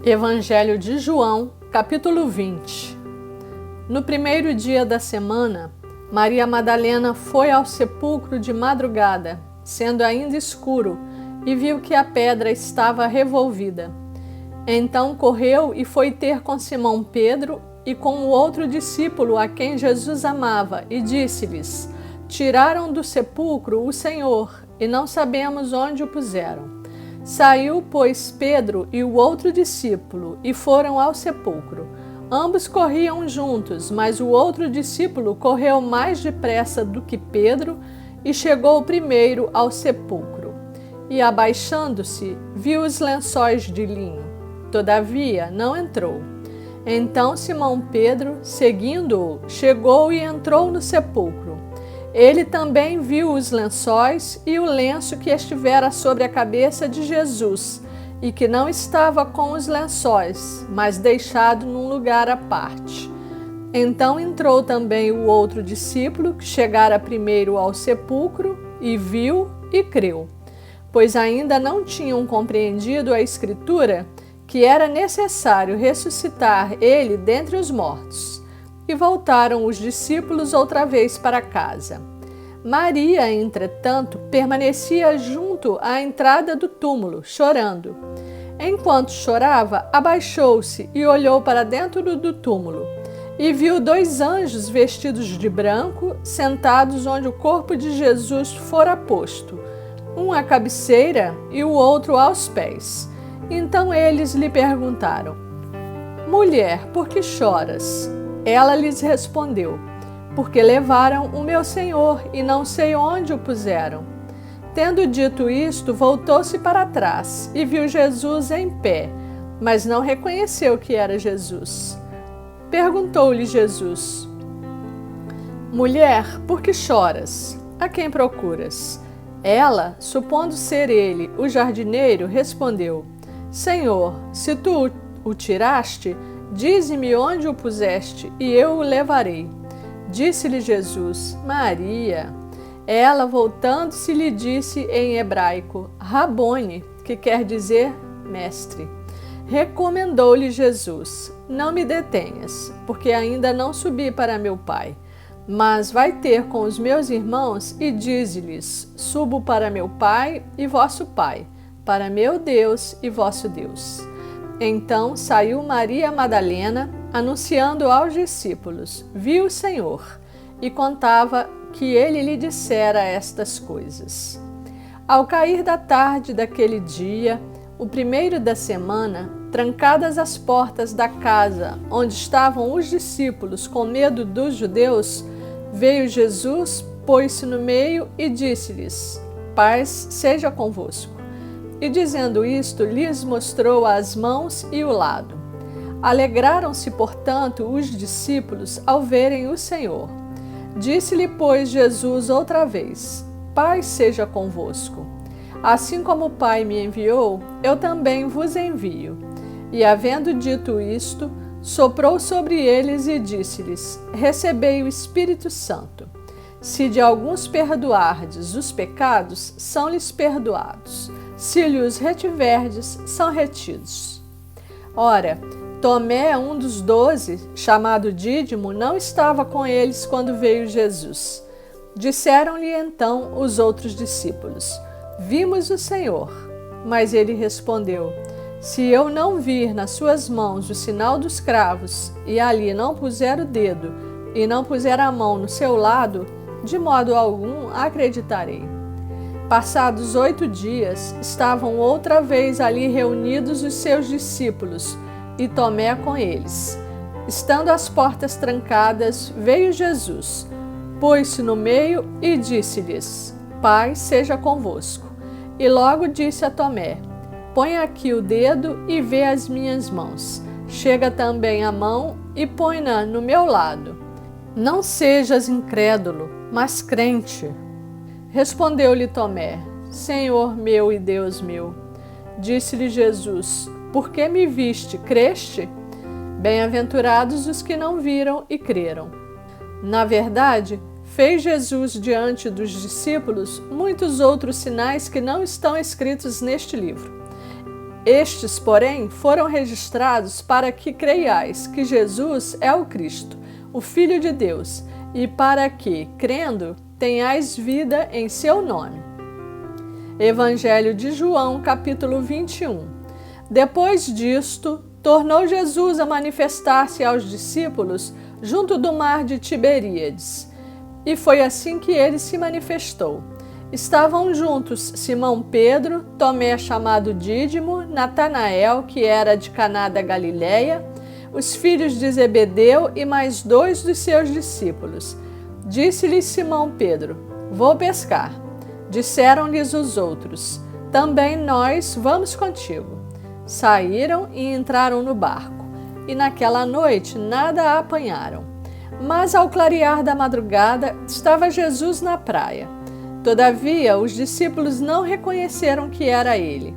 Evangelho de João, capítulo 20. No primeiro dia da semana, Maria Madalena foi ao sepulcro de madrugada, sendo ainda escuro, e viu que a pedra estava revolvida. Então correu e foi ter com Simão Pedro e com o outro discípulo a quem Jesus amava, e disse-lhes: Tiraram do sepulcro o Senhor, e não sabemos onde o puseram. Saiu, pois, Pedro e o outro discípulo, e foram ao sepulcro. Ambos corriam juntos, mas o outro discípulo correu mais depressa do que Pedro e chegou primeiro ao sepulcro. E, abaixando-se, viu os lençóis de linho. Todavia, não entrou. Então Simão Pedro, seguindo-o, chegou e entrou no sepulcro. Ele também viu os lençóis e o lenço que estivera sobre a cabeça de Jesus, e que não estava com os lençóis, mas deixado num lugar à parte. Então entrou também o outro discípulo, que chegara primeiro ao sepulcro, e viu e creu, pois ainda não tinham compreendido a Escritura, que era necessário ressuscitar ele dentre os mortos. E voltaram os discípulos outra vez para casa. Maria, entretanto, permanecia junto à entrada do túmulo, chorando. Enquanto chorava, abaixou-se e olhou para dentro do túmulo, e viu 2 anjos vestidos de branco, sentados onde o corpo de Jesus fora posto, um à cabeceira e o outro aos pés. Então eles lhe perguntaram: Mulher, por que choras? Ela lhes respondeu: Porque levaram o meu Senhor e não sei onde o puseram. Tendo dito isto, voltou-se para trás e viu Jesus em pé, mas não reconheceu que era Jesus. Perguntou-lhe Jesus: Mulher, por que choras? A quem procuras? Ela, supondo ser ele, o jardineiro, respondeu: Senhor, se tu o tiraste, dize-me onde o puseste, e eu o levarei. Disse-lhe Jesus: Maria. Ela, voltando-se, lhe disse em hebraico: Rabone, que quer dizer mestre. Recomendou-lhe Jesus: Não me detenhas, porque ainda não subi para meu Pai. Mas vai ter com os meus irmãos e dize-lhes: Subo para meu Pai e vosso Pai, para meu Deus e vosso Deus. Então saiu Maria Madalena, anunciando aos discípulos: Viu o Senhor, e contava que ele lhe dissera estas coisas. Ao cair da tarde daquele dia, o primeiro da semana, trancadas as portas da casa onde estavam os discípulos com medo dos judeus, veio Jesus, pôs-se no meio e disse-lhes: Paz seja convosco. E dizendo isto, lhes mostrou as mãos e o lado. Alegraram-se, portanto, os discípulos ao verem o Senhor. Disse-lhe, pois, Jesus outra vez: Paz seja convosco. Assim como o Pai me enviou, eu também vos envio. E, havendo dito isto, soprou sobre eles e disse-lhes: Recebei o Espírito Santo. Se de alguns perdoardes os pecados, são-lhes perdoados. Se lhes retiverdes, são retidos. Ora, Tomé, um dos 12, chamado Dídimo, não estava com eles quando veio Jesus. Disseram-lhe então os outros discípulos: Vimos o Senhor. Mas ele respondeu: Se eu não vir nas suas mãos o sinal dos cravos, e ali não puser o dedo, e não puser a mão no seu lado, de modo algum acreditarei. Passados 8 dias, estavam outra vez ali reunidos os seus discípulos, e Tomé com eles. Estando as portas trancadas, veio Jesus, pôs-se no meio e disse-lhes: Paz seja convosco. E logo disse a Tomé: Põe aqui o dedo e vê as minhas mãos. Chega também a mão e põe-na no meu lado. Não sejas incrédulo, mas crente. Respondeu-lhe Tomé: Senhor meu e Deus meu. Disse-lhe Jesus: Por que me viste, creste? Bem-aventurados os que não viram e creram. Na verdade, fez Jesus diante dos discípulos muitos outros sinais que não estão escritos neste livro. Estes, porém, foram registrados para que creiais que Jesus é o Cristo, o Filho de Deus, e para que, crendo, tenhais vida em seu nome. Evangelho de João, capítulo 21. Depois disto, tornou Jesus a manifestar-se aos discípulos junto do mar de Tiberíades. E foi assim que ele se manifestou. Estavam juntos Simão Pedro, Tomé chamado Dídimo, Natanael, que era de Caná da Galileia, os filhos de Zebedeu e mais 2 dos seus discípulos. Disse-lhes Simão Pedro: Vou pescar. Disseram-lhes os outros: Também nós vamos contigo. Saíram e entraram no barco, e naquela noite nada apanharam. Mas ao clarear da madrugada estava Jesus na praia. Todavia os discípulos não reconheceram que era ele.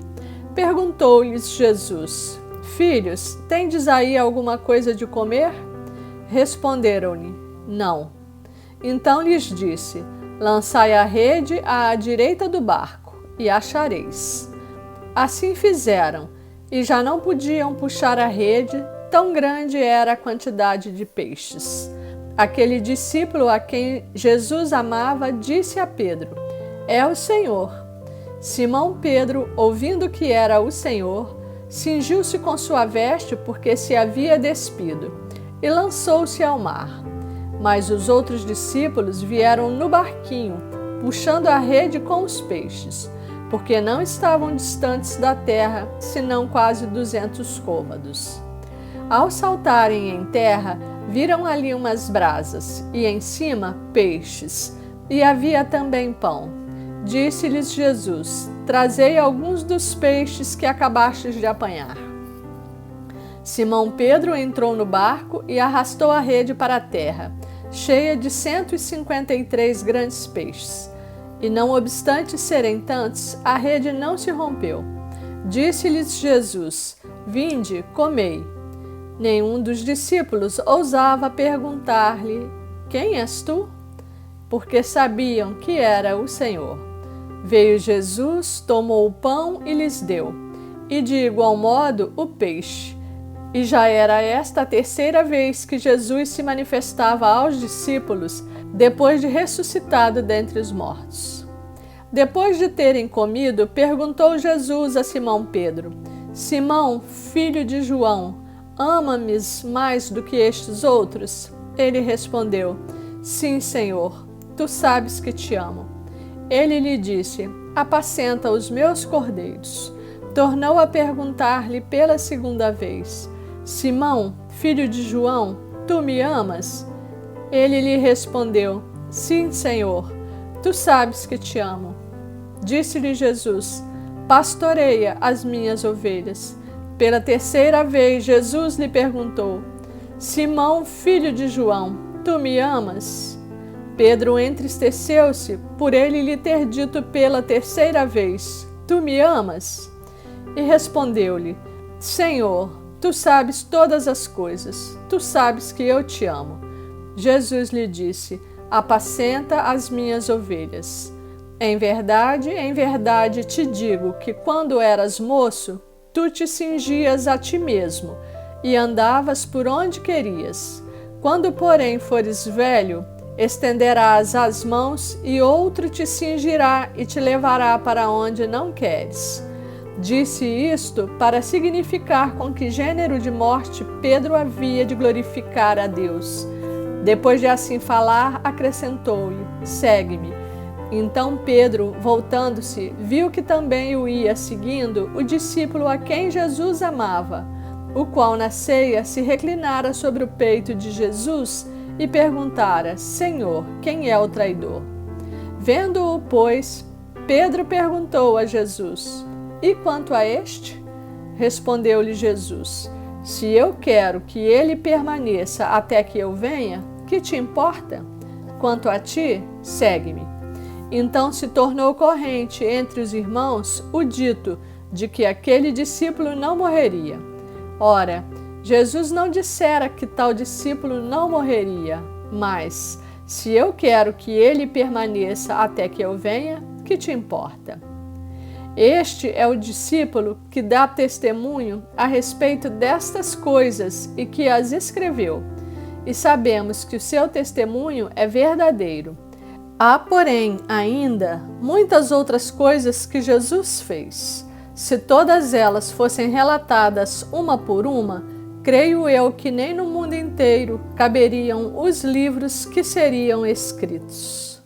Perguntou-lhes Jesus: Filhos, tendes aí alguma coisa de comer? Responderam-lhe: Não. Então lhes disse: Lançai a rede à direita do barco, e achareis. Assim fizeram, e já não podiam puxar a rede, tão grande era a quantidade de peixes. Aquele discípulo a quem Jesus amava disse a Pedro: É o Senhor. Simão Pedro, ouvindo que era o Senhor, cingiu-se com sua veste porque se havia despido, e lançou-se ao mar. Mas os outros discípulos vieram no barquinho, puxando a rede com os peixes, porque não estavam distantes da terra, senão quase 200 côvados. Ao saltarem em terra, viram ali umas brasas, e em cima peixes, e havia também pão. Disse-lhes Jesus: Trazei alguns dos peixes que acabastes de apanhar. Simão Pedro entrou no barco e arrastou a rede para a terra, cheia de 153 grandes peixes. E não obstante serem tantos, a rede não se rompeu. Disse-lhes Jesus: Vinde, comei. Nenhum dos discípulos ousava perguntar-lhe: Quem és tu? Porque sabiam que era o Senhor. Veio Jesus, tomou o pão e lhes deu, e de igual modo o peixe. E já era esta a 3ª vez que Jesus se manifestava aos discípulos, depois de ressuscitado dentre os mortos. Depois de terem comido, perguntou Jesus a Simão Pedro: Simão, filho de João, ama-me mais do que estes outros? Ele respondeu: Sim, Senhor, tu sabes que te amo. Ele lhe disse: Apacenta os meus cordeiros. Tornou a perguntar-lhe pela 2ª vez: Simão, filho de João, tu me amas? Ele lhe respondeu: Sim, Senhor, tu sabes que te amo. Disse-lhe Jesus: Pastoreia as minhas ovelhas. Pela 3ª vez, Jesus lhe perguntou: Simão, filho de João, tu me amas? Pedro entristeceu-se por ele lhe ter dito pela 3ª vez: Tu me amas? E respondeu-lhe: Senhor, tu sabes todas as coisas, tu sabes que eu te amo. Jesus lhe disse: Apacenta as minhas ovelhas. Em verdade te digo que quando eras moço, tu te cingias a ti mesmo e andavas por onde querias. Quando, porém, fores velho, estenderás as mãos e outro te cingirá e te levará para onde não queres. Disse isto para significar com que gênero de morte Pedro havia de glorificar a Deus. Depois de assim falar, acrescentou-lhe: Segue-me. Então Pedro, voltando-se, viu que também o ia seguindo o discípulo a quem Jesus amava, o qual na ceia se reclinara sobre o peito de Jesus e perguntara: Senhor, quem é o traidor? Vendo-o, pois, Pedro perguntou a Jesus: E quanto a este? Respondeu-lhe Jesus: Se eu quero que ele permaneça até que eu venha, que te importa? Quanto a ti, segue-me. Então se tornou corrente entre os irmãos o dito de que aquele discípulo não morreria. Ora, Jesus não dissera que tal discípulo não morreria, mas, se eu quero que ele permaneça até que eu venha, que te importa? Este é o discípulo que dá testemunho a respeito destas coisas e que as escreveu. E sabemos que o seu testemunho é verdadeiro. Há, porém, ainda muitas outras coisas que Jesus fez. Se todas elas fossem relatadas uma por uma, creio eu que nem no mundo inteiro caberiam os livros que seriam escritos.